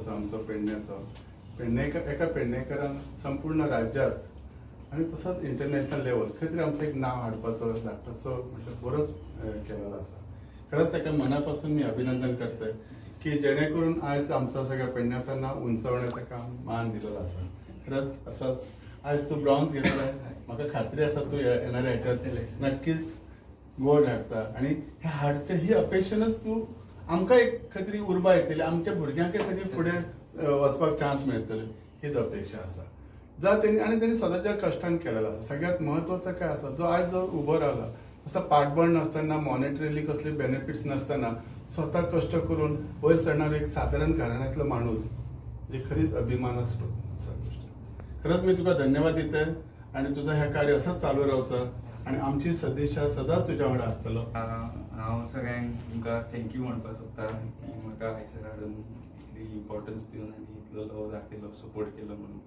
आसा आमचो पेडण्याचो एका पेडणेकारान संपूर्ण राज्यांत आनी तसोच इंटरनॅशनल लेवल खंय तरी आमचो एक नांव हाडपाचो धाकटोसो मतलब बरोच केलेलो आसा. खरंच ताका मनापासून मी अभिनंदन करतोय की जेणेकरून आज आमचा सगळ्या पेडण्याचं नाव उंचावण्याचं काम मान दिलेलं आसा. खरंच असंच आज तू ब्रॉन्झ घेतलाय, म्हाका खात्री आसा तू येणाऱ्या ह्याच्यात नक्कीच गोल्ड हाडचा आणि ह्या हाडचे ही अपेक्षानच तू आमकां एक खंय तरी उर्बा येतली, आमच्या भुरग्यांक खंय तरी फुडें वचपाक चान्स मेळटले हीच अपेक्षा आसा. त्यांनी स्वतःच्या कष्टान केलेला आसा. सगळ्यात महत्वाचं काय आसा, जो आज जो उभो रावला असं पाठबळ नसताना, मॉनिटरीली कसले बेनिफिट्स नसताना स्वतः कष्ट करून वयर चढणारो एक साधारण घराण्यांतलो माणूस जे खरीच अभिमानास्पद असा गोष्ट. खरंच मी तुका धन्यवाद दिते आणि तुझं हे कार्य असंच चालू रावचं आणि आमची सदिच्छा सदांच तुज्या वांगडा आसतलो. हांव सगळ्यांक तुमकां थँक्यू म्हणपाक सोदता की म्हाका हायसर हाडून इतली इम्पॉर्टन्स दिवन आनी इतलो लव दाखयलो, सपोर्ट केलो म्हणून.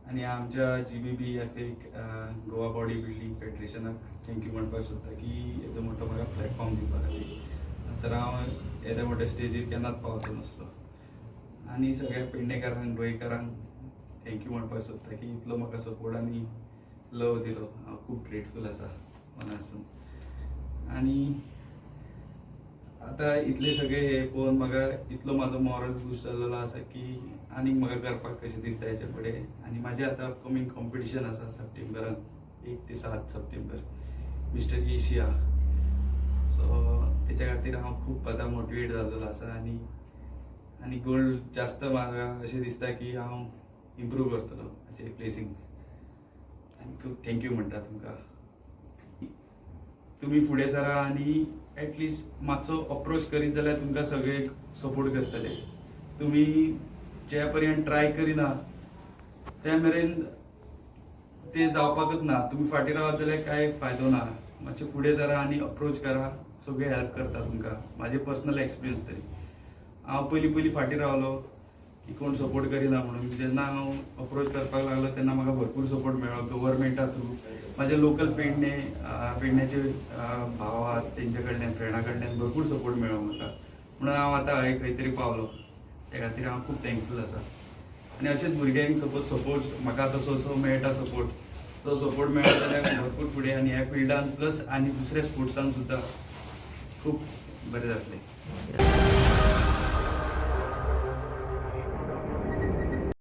आणि आमच्या GBBF गोवा बॉडी बिल्डिंग फेडरेशनाक थँक्यू म्हणपाक सोदता की येदो मोठो म्हाका प्लॅटफॉर्म दिवपा खातीर. तर हांव येदे मोठ्या स्टेजीर केन्नाच पावतो नासलो. आनी सगळ्या पेडणेकारांक गोंयकारांक थँक्यू म्हणपाक सोदता की इतलो म्हाका सपोर्ट आनी लव दिलो. हांव खूब ग्रेटफूल आसा मनासून. आनी आतां इतले सगळे हे पळोवन म्हाका इतलो म्हाजो मॉरल बूस्ट जाल्लो आसा की आनीक म्हाका करपाक कशें दिसता हेचे फुडें. आनी म्हाजें आतां अपकमींग कॉम्पिटिशन आसा सप्टेंबरान 1 ते 7 सप्टेंबर मिस्टर एशिया. सो तेच्या खातीर हांव खूब आतां मोटिवेट जाल्लो आसा आनी गोल्ड जास्त म्हाका अशें दिसता की हांव इम्प्रूव करतलो हाचे प्लेसिंग्स. आनी खूब थँक्यू म्हणटा तुमकां. तुमी फुडें सरा आनी एटलिस्ट मातसो अप्रोच करीत जाल्यार तुमकां सगळे सपोर्ट करतले. तुमी जे पर्यंत ट्राय करिना त्या मेरेन ते जावपाकच ना. तुमी फाटीं रावत जाल्यार कांय फायदो ना. मातशें फुडें सरा आनी अप्रोच करा, सगळे हेल्प करता तुमकां. म्हाजे पर्सनल एक्सपिरियन्स तरी. हांव पयलीं फाटीं रावलो की कोण सपोर्ट करिना म्हणून. जेन्ना हांव अप्रोच करपाक लागलो तेन्ना म्हाका भरपूर सपोर्ट मेळ्ळो गव्हर्मेंटा थ्रू. म्हाजे लोकल पेडण्याचे भाव आहात तेंचे कडल्यान, फ्रेंडा कडल्यान भरपूर सपोर्ट मेळ्ळो म्हाका. म्हणून हांव आतां हय खंय तरी पावलो. त्या खातीर हांव खूब थँकफूल आसा. आनी अशेंच भुरग्यांक सपोर्ट म्हाका आतां सो मेळटा सपोर्ट. तो सपोर्ट मेळ्ळो जाल्यार भरपूर फुडें आनी ह्या फिल्डान प्लस आनी दुसऱ्या स्पोर्ट्सान सुद्दां खूब बरें जातलें.